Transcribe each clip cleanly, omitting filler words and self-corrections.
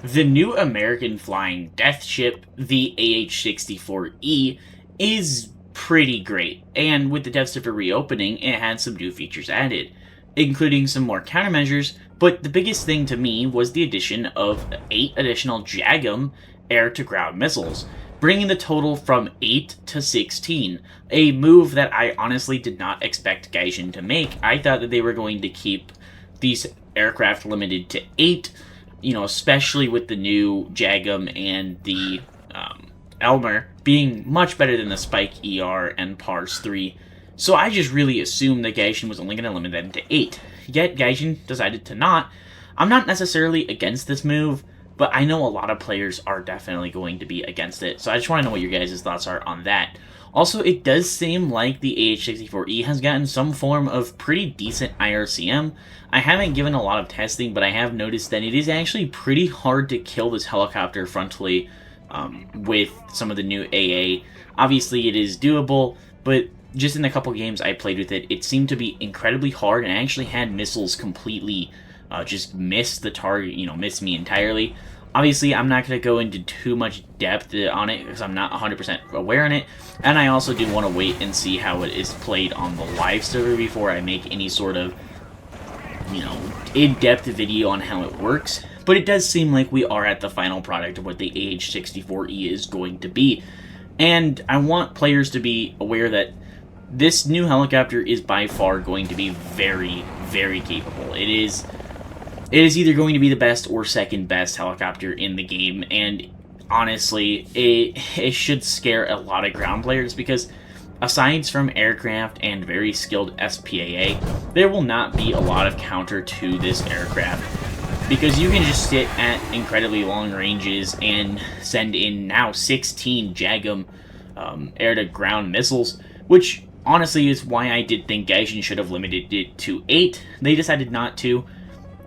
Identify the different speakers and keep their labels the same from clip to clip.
Speaker 1: The new American flying Deathship, the AH-64E, is pretty great, and with the Deathship reopening, it had some new features added, including some more countermeasures, but the biggest thing to me was the addition of 8 additional JAGM air-to-ground missiles, bringing the total from 8 to 16, a move that I honestly did not expect Gaijin to make. I thought that they were going to keep these aircraft limited to 8, especially with the new JAGM and the Elmer being much better than the Spike ER and Pars 3. So I just really assumed that Gaijin was only going to limit them to 8. Yet Gaijin decided to not. I'm not necessarily against this move, but I know a lot of players are definitely going to be against it. So I just want to know what your guys' thoughts are on that. Also, it does seem like the AH-64E has gotten some form of pretty decent IRCM. I haven't given a lot of testing, but I have noticed that it is actually pretty hard to kill this helicopter frontally with some of the new AA. Obviously, it is doable, but just in the couple games I played with it, it seemed to be incredibly hard, and I actually had missiles completely just miss the target, miss me entirely. Obviously, I'm not going to go into too much depth on it because I'm not 100% aware on it, and I also do want to wait and see how it is played on the live server before I make any sort of, in-depth video on how it works. But it does seem like we are at the final product of what the AH-64E is going to be, and I want players to be aware that this new helicopter is by far going to be very, very capable. It is either going to be the best or second best helicopter in the game, and honestly, it should scare a lot of ground players because aside from aircraft and very skilled SPAA, there will not be a lot of counter to this aircraft because you can just sit at incredibly long ranges and send in now 16 JAGM air-to-ground missiles, which honestly is why I did think Gaijin should have limited it to 8. They decided not to.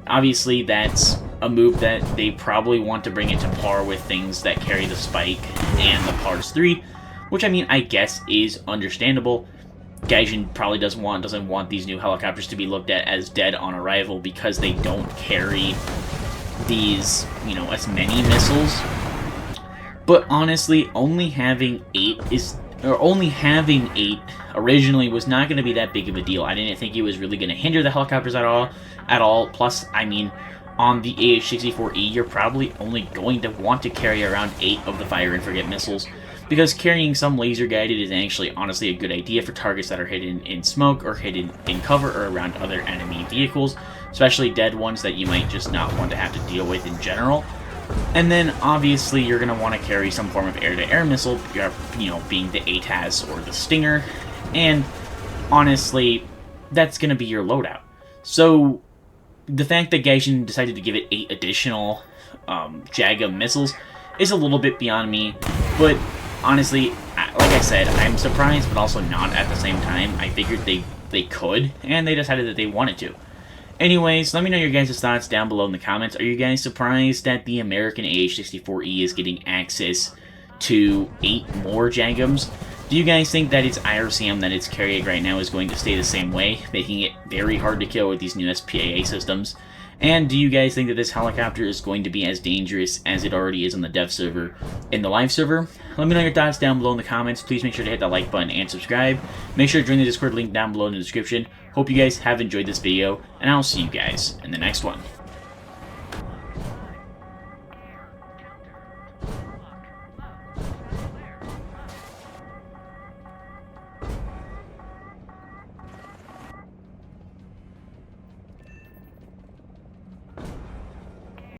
Speaker 1: Obviously, that's a move that they probably want to bring it to par with things that carry the Spike and the Pars 3, which, I guess is understandable. Gaijin probably doesn't want these new helicopters to be looked at as dead on arrival because they don't carry these, as many missiles. But honestly, only having 8 originally was not going to be that big of a deal. I didn't think it was really going to hinder the helicopters at all. Plus, on the AH-64E, you're probably only going to want to carry around 8 of the fire and forget missiles, because carrying some laser guided is actually honestly a good idea for targets that are hidden in smoke or hidden in cover or around other enemy vehicles, especially dead ones that you might just not want to have to deal with in general. And then, obviously, you're going to want to carry some form of air-to-air missile, being the ATAS or the Stinger, and honestly, that's going to be your loadout. So, the fact that Gaijin decided to give it 8 additional JAGM missiles is a little bit beyond me, but honestly, like I said, I'm surprised, but also not at the same time. I figured they could, and they decided that they wanted to. Anyways, let me know your guys' thoughts down below in the comments. Are you guys surprised that the American AH-64E is getting access to 8 more JAGMs? Do you guys think that its IRCM that it's carrying right now is going to stay the same way, making it very hard to kill with these new SPAA systems? And do you guys think that this helicopter is going to be as dangerous as it already is on the dev server in the live server? Let me know your thoughts down below in the comments. Please make sure to hit that like button and subscribe. Make sure to join the Discord link down below in the description. Hope you guys have enjoyed this video, and I'll see you guys in the next one.